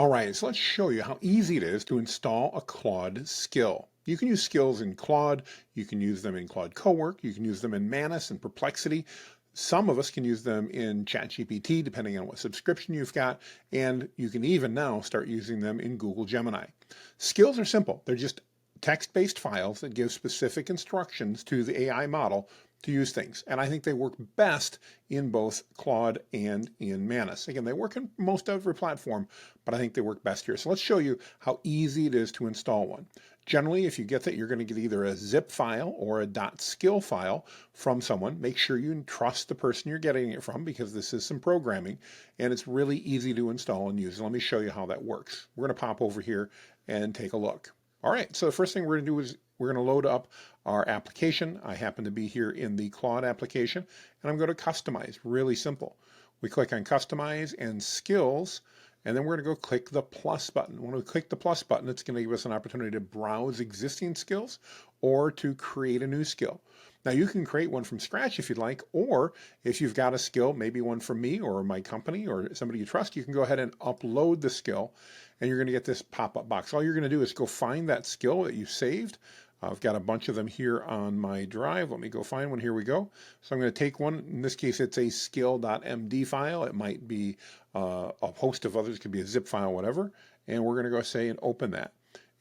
All right, so let's show you how easy it is to install a Claude skill. You can use skills in Claude, you can use them in Claude Cowork, you can use them in Manus and Perplexity. Some of us can use them in ChatGPT, depending on what subscription you've got, and you can even now start using them in Google Gemini. Skills are simple. They're just text-based files that give specific instructions to the AI model to use things. And I think they work best in both Claude and in Manus. Again, they work in most every platform, but I think they work best here. So let's show you how easy it is to install one. Generally, if you get that, you're going to get either a zip file or a .skill file from someone. Make sure you trust the person you're getting it from, because this is some programming and it's really easy to install and use. Let me show you how that works. We're going to pop over here and take a look. All right, so the first thing we're going to do is we're going to load up our application. I happen to be here in the Claude application, and I'm going to customize. Really simple. We click on Customize and Skills, and then we're going to go click the plus button. When we click the plus button, it's going to give us an opportunity to browse existing skills or to create a new skill. Now you can create one from scratch if you'd like, or if you've got a skill, maybe one from me or my company or somebody you trust, you can go ahead and upload the skill and you're going to get this pop-up box. All you're going to do is go find that skill that you saved. I've got a bunch of them here on my drive. Let me go find one. Here we go. So I'm going to take one. In this case, it's a skill.md file. It might be a host of others. It could be a zip file, whatever. And we're going to go say and open that.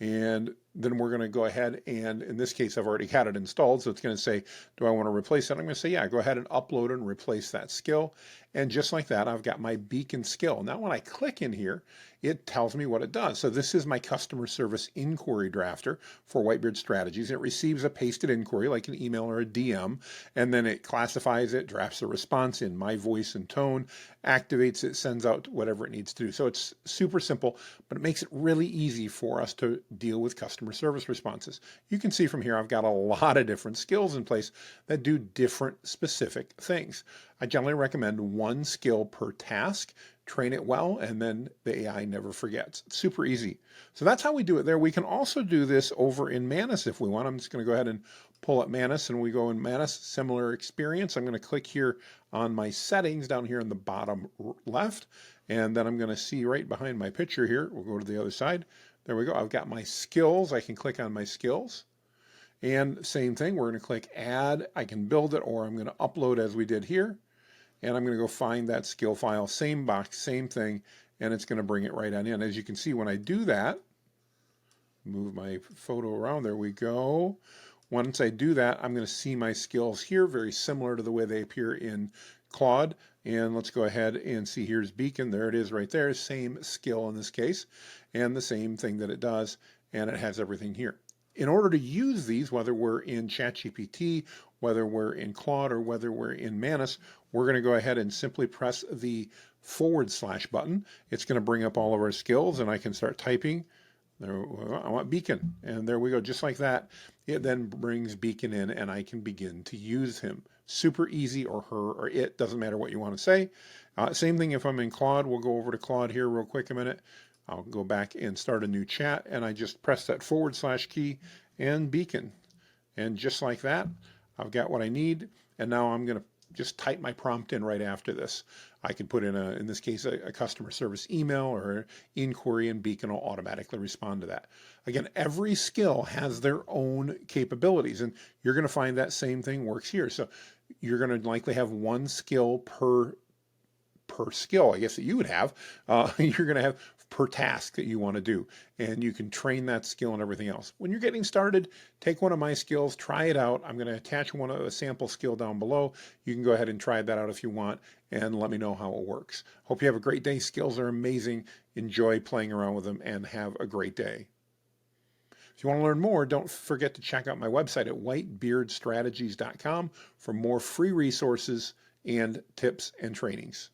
And then we're going to go ahead and, in this case, I've already had it installed. So it's going to say, do I want to replace it? I'm going to say, yeah, go ahead and upload it and replace that skill. And just like that, I've got my beacon skill. Now, when I click in here, it tells me what it does. So this is my customer service inquiry drafter for Whitebeard Strategies. It receives a pasted inquiry like an email or a DM, and then it classifies it, drafts a response in my voice and tone, activates it, sends out whatever it needs to do. So it's super simple, but it makes it really easy for us to deal with customer service responses. You can see from here, I've got a lot of different skills in place that do different specific things. I generally recommend one skill per task. Train it well, and then the AI never forgets. It's super easy. So that's how we do it there. We can also do this over in Manus if we want. I'm just going to go ahead and pull up Manus, and we go in Manus, similar experience. I'm going to click here on my settings down here in the bottom left, and then I'm going to see right behind my picture here. We'll go to the other side. There we go. I've got my skills. I can click on my skills. And same thing, we're going to click add. I can build it, or I'm going to upload as we did here. And I'm going to go find that skill file, same box, same thing, and it's going to bring it right on in. As you can see, when I do that, move my photo around, there we go. Once I do that, I'm going to see my skills here, very similar to the way they appear in Claude. And let's go ahead and see, here's Beacon, there it is right there, same skill in this case, and the same thing that it does, and it has everything here. In order to use these, whether we're in ChatGPT, whether we're in Claude, or whether we're in Manus, we're going to go ahead and simply press the / button. It's going to bring up all of our skills, and I can start typing. There, I want Beacon, and there we go, just like that. It then brings Beacon in, and I can begin to use him. Super easy, or her, or it, doesn't matter what you want to say. Same thing if I'm in Claude. We'll go over to Claude here real quick a minute. I'll go back and start a new chat, and I just press that / key and Beacon. And just like that, I've got what I need. And now I'm going to just type my prompt in right after this. I can put in this case, a customer service email or inquiry, and Beacon will automatically respond to that. Again, every skill has their own capabilities, and you're going to find that same thing works here. So you're going to likely have one skill per skill, I guess, that you would have. You're going to have per task that you want to do, and you can train that skill and everything else. When you're getting started, take one of my skills, try it out. I'm going to attach a sample skill down below. You can go ahead and try that out if you want, and let me know how it works. Hope you have a great day. Skills are amazing. Enjoy playing around with them, and have a great day. If you want to learn more, don't forget to check out my website at whitebeardstrategies.com for more free resources and tips and trainings.